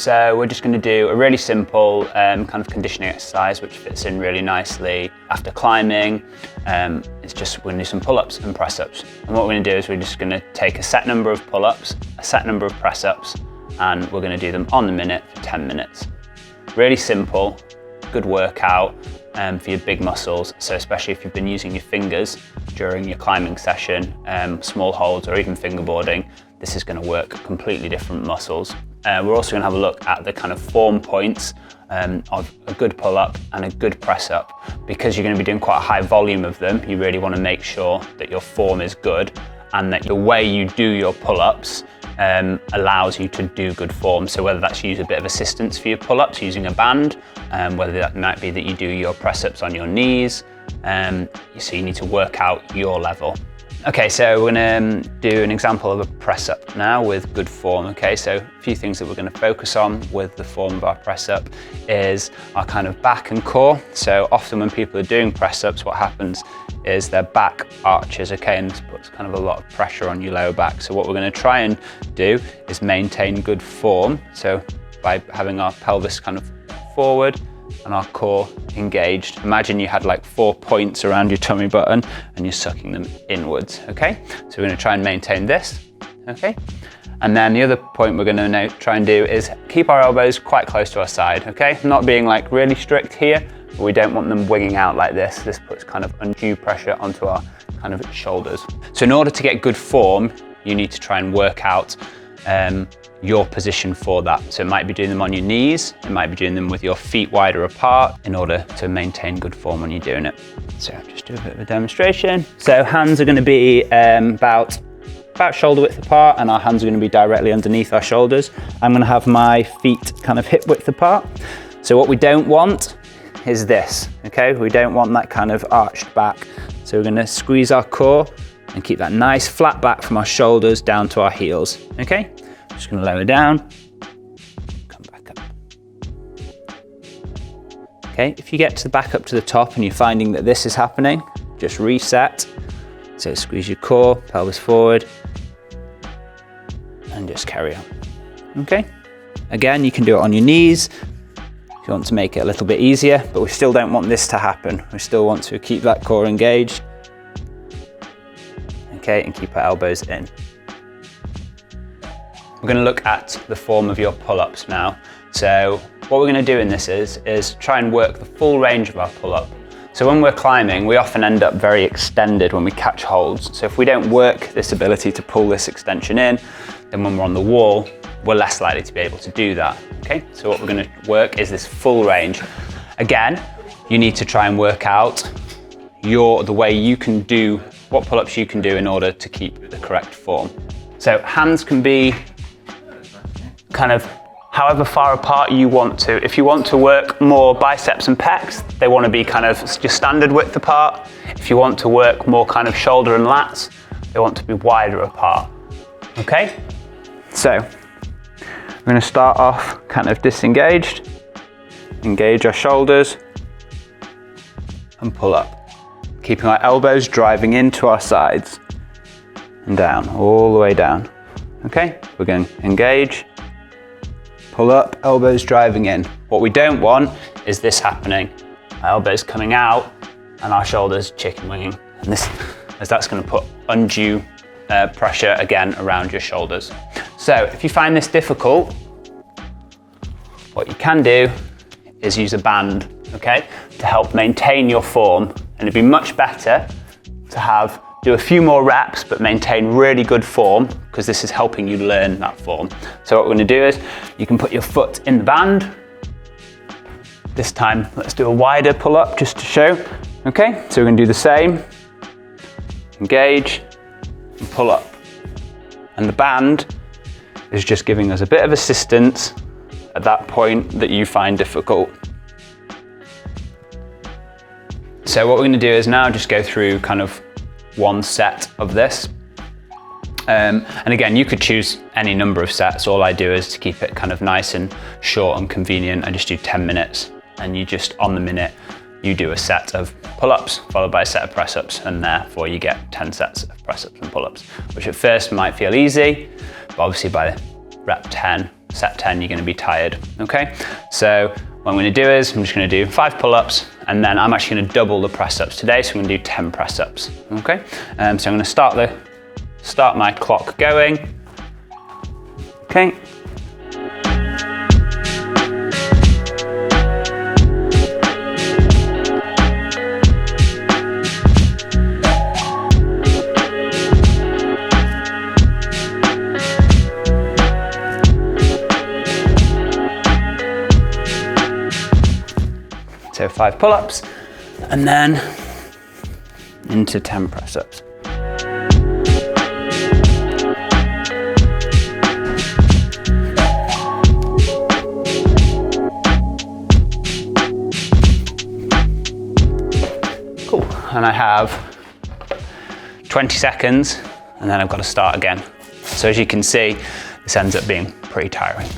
So we're just going to do a really simple kind of conditioning exercise which fits in really nicely after climbing. It's just we're going to do some pull-ups and press-ups. And what we're going to do is we're just going to take a set number of pull-ups, a set number of press-ups, and we're going to do them on the minute for 10 minutes. Really simple, good workout for your big muscles. So especially if you've been using your fingers during your climbing session, small holds or even fingerboarding, this is going to work completely different muscles. We're also going to have a look at the kind of form points of a good pull-up and a good press-up. Because you're going to be doing quite a high volume of them, you really want to make sure that your form is good and that the way you do your pull-ups allows you to do good form. So whether that's use a bit of assistance for your pull-ups using a band, whether that might be that you do your press-ups on your knees, so you need to work out your level. Okay, so we're going to do an example of a press-up now with good form. Okay, so a few things that we're going to focus on with the form of our press-up is our kind of back and core. So often when people are doing press-ups, what happens is their back arches, okay, and this puts kind of a lot of pressure on your lower back. So what we're going to try and do is maintain good form. So by having our pelvis kind of forward and our core engaged. Imagine you had like 4 points around your tummy button and you're sucking them inwards, okay? So we're going to try and maintain this, okay? And then the other point we're going to now try and do is keep our elbows quite close to our side, okay? Not being like really strict here, but we don't want them winging out like this. This puts kind of undue pressure onto our kind of shoulders. So in order to get good form, you need to try and work out your position for that. So it might be doing them on your knees, it might be doing them with your feet wider apart in order to maintain good form when you're doing it. So I'll just do a bit of a demonstration. So hands are going to be about shoulder width apart, and our hands are going to be directly underneath our shoulders. I'm going to have my feet kind of hip width apart. So what we don't want is this, okay? We don't want that kind of arched back. So we're going to squeeze our core and keep that nice flat back from our shoulders down to our heels, okay? Just going to lower down, come back up. Okay, if you get to the back up to the top and you're finding that this is happening, just reset. So squeeze your core, pelvis forward, and just carry on, okay? Again, you can do it on your knees if you want to make it a little bit easier, but we still don't want this to happen. We still want to keep that core engaged, okay, and keep our elbows in. We're going to look at the form of your pull-ups now. So what we're going to do in this is try and work the full range of our pull-up. So when we're climbing, we often end up very extended when we catch holds. So if we don't work this ability to pull this extension in, then when we're on the wall, we're less likely to be able to do that. Okay, so what we're going to work is this full range. Again, you need to try and work out the way you can do, what pull-ups you can do in order to keep the correct form. So hands can be kind of however far apart you want to. If you want to work more biceps and pecs, they want to be kind of just standard width apart. If you want to work more kind of shoulder and lats, they want to be wider apart. Okay? So we're going to start off kind of disengaged, engage our shoulders, and pull up. Keeping our elbows driving into our sides and down, all the way down. Okay? We're going to engage, pull up, elbows driving in. What we don't want is this happening. Our elbows coming out and our shoulders chicken winging. And this, as that's going to put undue pressure again around your shoulders. So if you find this difficult, what you can do is use a band, okay, to help maintain your form. And it'd be much better to do a few more reps but maintain really good form, because this is helping you learn that form. So what we're going to do is you can put your foot in the band. This time let's do a wider pull up just to show. Okay, so we're going to do the same. Engage and pull up. And the band is just giving us a bit of assistance at that point that you find difficult. So what we're going to do is now just go through kind of one set of this. And again, you could choose any number of sets. All I do is to keep it kind of nice and short and convenient. I just do 10 minutes, and you just on the minute, you do a set of pull-ups followed by a set of press-ups, and therefore you get 10 sets of press-ups and pull-ups, which at first might feel easy, but obviously by rep 10, set 10, you're gonna be tired, okay? So what I'm gonna do is, I'm just gonna do 5 pull-ups, and then I'm actually gonna double the press-ups today, so I'm gonna do 10 press-ups, okay? So I'm gonna start my clock going, okay? So 5 pull-ups, and then into 10 press-ups. Cool, and I have 20 seconds, and then I've got to start again. So as you can see, this ends up being pretty tiring.